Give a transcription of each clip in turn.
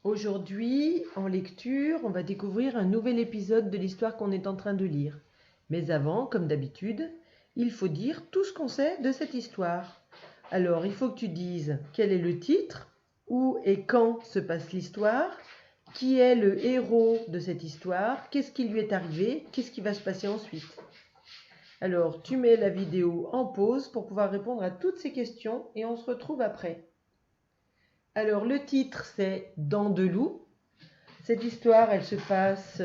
Aujourd'hui, en lecture, on va découvrir un nouvel épisode de l'histoire qu'on est en train de lire. Mais avant, comme d'habitude, il faut dire tout ce qu'on sait de cette histoire. Alors, il faut que tu dises quel est le titre, où et quand se passe l'histoire, qui est le héros de cette histoire, qu'est-ce qui lui est arrivé, qu'est-ce qui va se passer ensuite. Alors, tu mets la vidéo en pause pour pouvoir répondre à toutes ces questions et on se retrouve après. Alors, le titre, c'est Dents de loup. Cette histoire, elle se passe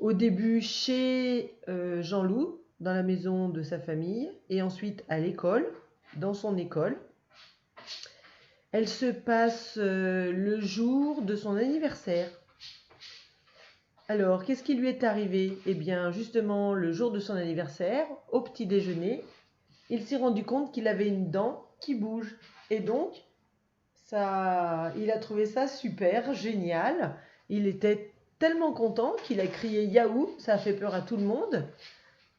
au début chez Jean-Loup, dans la maison de sa famille, et ensuite à l'école, dans son école. Elle se passe le jour de son anniversaire. Alors, qu'est-ce qui lui est arrivé? Eh bien, justement, le jour de son anniversaire, au petit déjeuner, il s'est rendu compte qu'il avait une dent qui bouge. Et donc, il a trouvé ça super, génial. Il était tellement content qu'il a crié Yahoo, ça a fait peur à tout le monde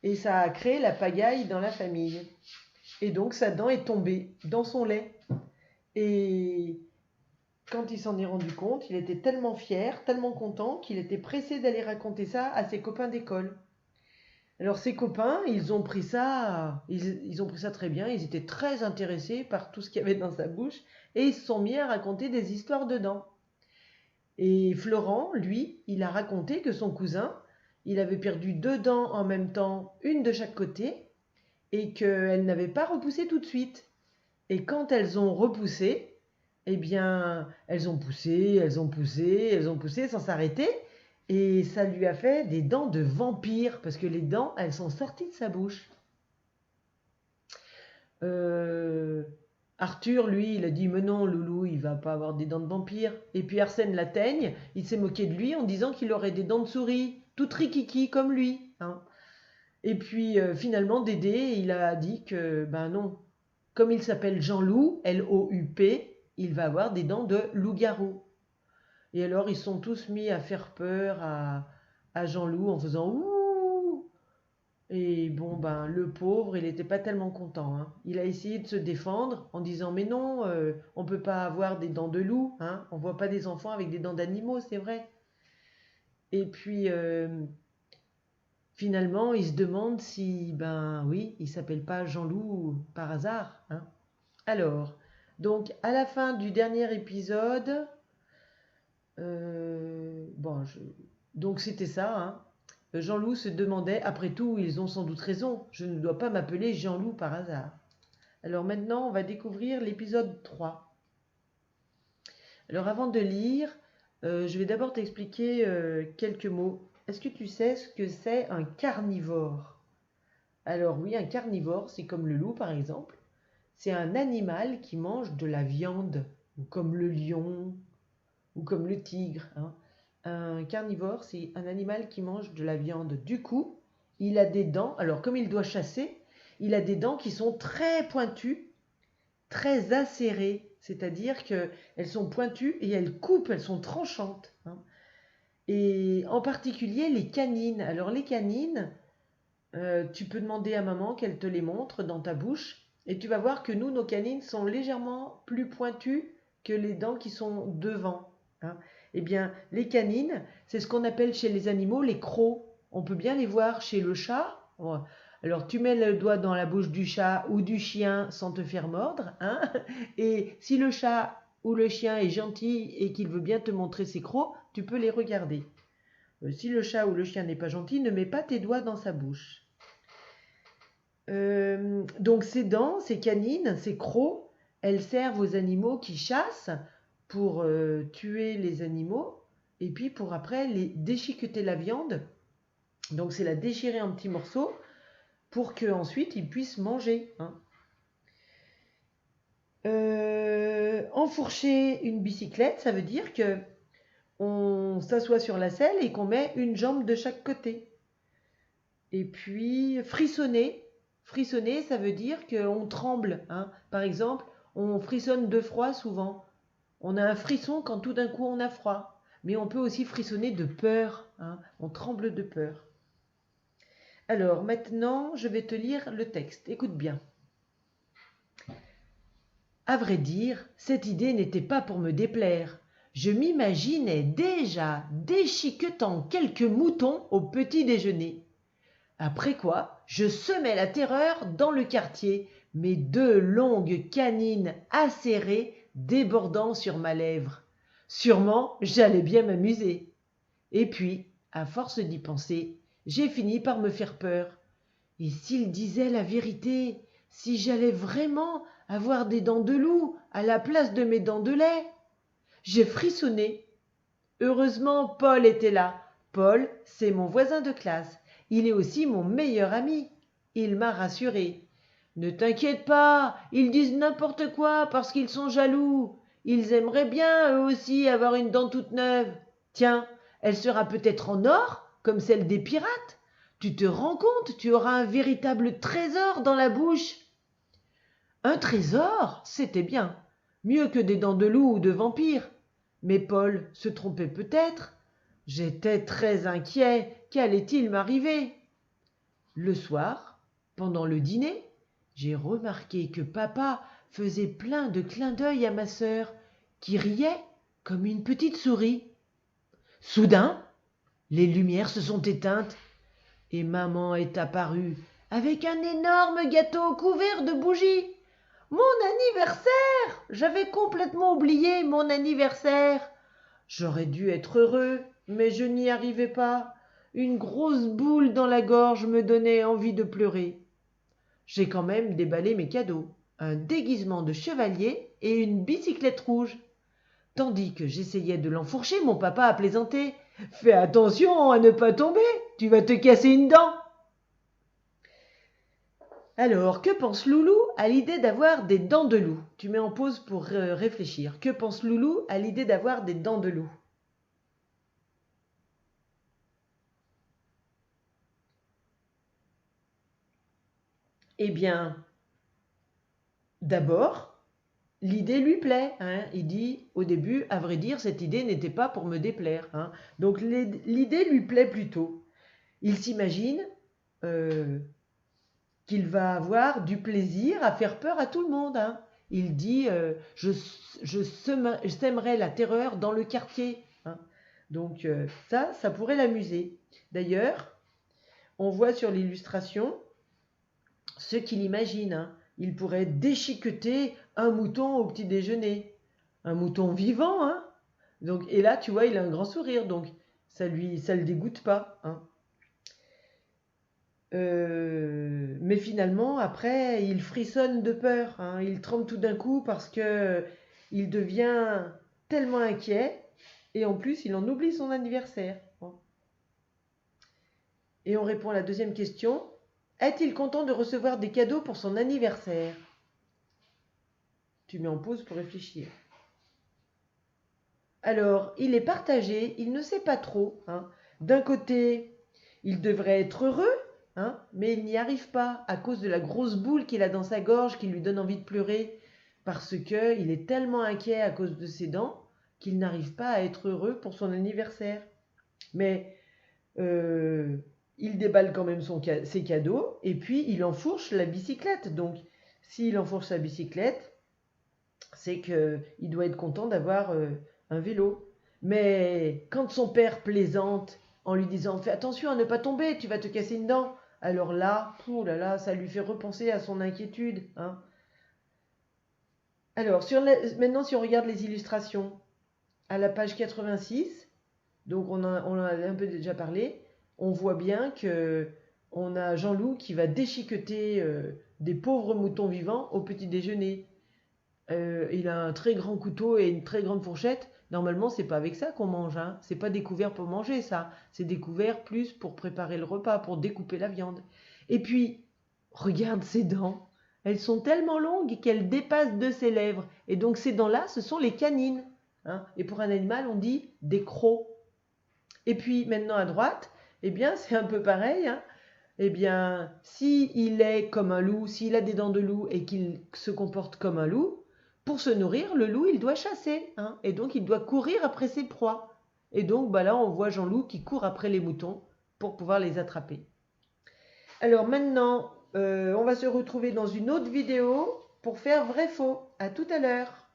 et ça a créé la pagaille dans la famille. Et donc sa dent est tombée dans son lait. Et quand il s'en est rendu compte, il était tellement fier, tellement content qu'il était pressé d'aller raconter ça à ses copains d'école. Alors ses copains, ils ont pris ça très bien, ils étaient très intéressés par tout ce qu'il y avait dans sa bouche et ils se sont mis à raconter des histoires de dents. Et Florent, lui, il a raconté que son cousin, il avait perdu 2 dents en même temps, une de chaque côté, et qu'elles n'avaient pas repoussé tout de suite. Et quand elles ont repoussé, eh bien, elles ont poussé, elles ont poussé, elles ont poussé sans s'arrêter. Et ça lui a fait des dents de vampire, parce que les dents, elles sont sorties de sa bouche. Euh, Arthur, lui, il a dit mais non, Loulou, il va pas avoir des dents de vampire. Et puis Arsène Lateigne, il s'est moqué de lui en disant qu'il aurait des dents de souris, tout rikiki comme lui, hein. Et puis finalement, Dédé, il a dit que ben non, comme il s'appelle Jean-Loup, L-O-U-P, il va avoir des dents de loup-garou. Et alors ils sont tous mis à faire peur à Jean-Loup en faisant ouh. Et bon, ben, le pauvre, il n'était pas tellement content, hein. Il a essayé de se défendre en disant mais non, on ne peut pas avoir des dents de loup, hein. On ne voit pas des enfants avec des dents d'animaux, c'est vrai. Et puis finalement, il se demande si, ben oui, il s'appelle pas Jean-Loup par hasard, hein. Alors, donc à la fin du dernier épisode, bon, donc c'était ça, hein. Jean-Loup se demandait, après tout, ils ont sans doute raison, je ne dois pas m'appeler Jean-Loup par hasard. Alors maintenant, on va découvrir l'épisode 3. Alors avant de lire, je vais d'abord t'expliquer quelques mots. Est-ce que tu sais ce que c'est un carnivore? Alors oui, un carnivore, c'est comme le loup par exemple. C'est un animal qui mange de la viande, ou comme le lion, ou comme le tigre, hein. Un carnivore, c'est un animal qui mange de la viande. Du coup, il a des dents. Alors, comme il doit chasser, il a des dents qui sont très pointues, très acérées. C'est-à-dire qu'elles sont pointues et elles coupent, elles sont tranchantes, hein. Et en particulier les canines. Alors, les canines, tu peux demander à maman qu'elle te les montre dans ta bouche. Et tu vas voir que nous, nos canines sont légèrement plus pointues que les dents qui sont devant, hein. Eh bien, les canines, c'est ce qu'on appelle chez les animaux les crocs. On peut bien les voir chez le chat. Bon, alors, tu mets le doigt dans la bouche du chat ou du chien sans te faire mordre, hein. Et si le chat ou le chien est gentil et qu'il veut bien te montrer ses crocs, tu peux les regarder. Si le chat ou le chien n'est pas gentil, ne mets pas tes doigts dans sa bouche. Donc ces dents, ces canines, ces crocs, elles servent aux animaux qui chassent pour tuer les animaux et puis pour après les déchiqueter la viande. Donc c'est la déchirer en petits morceaux pour qu'ensuite ils puissent manger, hein. Enfourcher une bicyclette, ça veut dire que on s'assoit sur la selle et qu'on met une jambe de chaque côté. Et puis frissonner. Frissonner, ça veut dire qu'on tremble, hein. Par exemple, on frissonne de froid souvent. On a un frisson quand tout d'un coup on a froid. Mais on peut aussi frissonner de peur, hein. On tremble de peur. Alors maintenant, je vais te lire le texte. Écoute bien. À vrai dire, cette idée n'était pas pour me déplaire. Je m'imaginais déjà déchiquetant quelques moutons au petit déjeuner. Après quoi, je semais la terreur dans le quartier, mes 2 longues canines acérées débordant sur ma lèvre. Sûrement, j'allais bien m'amuser. Et puis, à force d'y penser, j'ai fini par me faire peur. Et s'il disait la vérité, si j'allais vraiment avoir des dents de loup à la place de mes dents de lait? J'ai frissonné. Heureusement, Paul était là. Paul, c'est mon voisin de classe. Il est aussi mon meilleur ami. Il m'a rassuré. Ne t'inquiète pas, ils disent n'importe quoi parce qu'ils sont jaloux. Ils aimeraient bien, eux aussi, avoir une dent toute neuve. Tiens, elle sera peut-être en or, comme celle des pirates. Tu te rends compte, tu auras un véritable trésor dans la bouche. Un trésor, c'était bien. Mieux que des dents de loup ou de vampire. Mais Paul se trompait peut-être. J'étais très inquiet. Qu'allait-il m'arriver? Le soir, pendant le dîner, j'ai remarqué que papa faisait plein de clins d'œil à ma sœur, qui riait comme une petite souris. Soudain, les lumières se sont éteintes et maman est apparue avec un énorme gâteau couvert de bougies. Mon anniversaire! J'avais complètement oublié mon anniversaire. J'aurais dû être heureux, mais je n'y arrivais pas. Une grosse boule dans la gorge me donnait envie de pleurer. J'ai quand même déballé mes cadeaux, un déguisement de chevalier et une bicyclette rouge. Tandis que j'essayais de l'enfourcher, mon papa a plaisanté. « Fais attention à ne pas tomber, tu vas te casser une dent !» Alors, que pense Loulou à l'idée d'avoir des dents de loup? Tu mets en pause pour réfléchir. Que pense Loulou à l'idée d'avoir des dents de loup? Eh bien, d'abord, l'idée lui plaît. Hein. Il dit au début, à vrai dire, cette idée n'était pas pour me déplaire. Hein. Donc l'idée lui plaît plutôt. Il s'imagine qu'il va avoir du plaisir à faire peur à tout le monde. Hein. Il dit je sèmerai la terreur dans le quartier. Hein. Donc ça pourrait l'amuser. D'ailleurs, on voit sur l'illustration ce qu'il imagine. Hein. Il pourrait déchiqueter un mouton au petit déjeuner. Un mouton vivant. Hein. Donc, et là, tu vois, il a un grand sourire. Donc, ça le dégoûte pas. Hein. Mais finalement, après, il frissonne de peur. Hein. Il tremble tout d'un coup parce que il devient tellement inquiet. Et en plus, il en oublie son anniversaire. Et on répond à la deuxième question. Est-il content de recevoir des cadeaux pour son anniversaire? Tu mets en pause pour réfléchir. Alors, il est partagé, il ne sait pas trop. Hein. D'un côté, il devrait être heureux, hein, mais il n'y arrive pas à cause de la grosse boule qu'il a dans sa gorge qui lui donne envie de pleurer, parce qu'il est tellement inquiet à cause de ses dents qu'il n'arrive pas à être heureux pour son anniversaire. Mais il déballe quand même ses cadeaux et puis il enfourche la bicyclette. Donc, s'il enfourche sa bicyclette, c'est qu'il doit être content d'avoir un vélo. Mais quand son père plaisante en lui disant « Fais attention à ne pas tomber, tu vas te casser une dent », alors là, oh là là, ça lui fait repenser à son inquiétude. Hein. Alors, maintenant, si on regarde les illustrations, à la page 86, donc on en a un peu déjà parlé, on voit bien qu'on a Jean-Loup qui va déchiqueter des pauvres moutons vivants au petit déjeuner. Il a un très grand couteau et une très grande fourchette. Normalement, c'est pas avec ça qu'on mange. Hein. C'est pas des couverts pour manger, ça. C'est des couverts plus pour préparer le repas, pour découper la viande. Et puis, regarde ses dents. Elles sont tellement longues qu'elles dépassent de ses lèvres. Et donc, ces dents-là, ce sont les canines. Hein. Et pour un animal, on dit des crocs. Et puis, maintenant à droite, eh bien, c'est un peu pareil. Hein. Eh bien, s'il est comme un loup, s'il a des dents de loup et qu'il se comporte comme un loup, pour se nourrir, le loup, il doit chasser. Hein, et donc, il doit courir après ses proies. Et donc, bah là, on voit Jean-Loup qui court après les moutons pour pouvoir les attraper. Alors maintenant, on va se retrouver dans une autre vidéo pour faire vrai-faux. À tout à l'heure.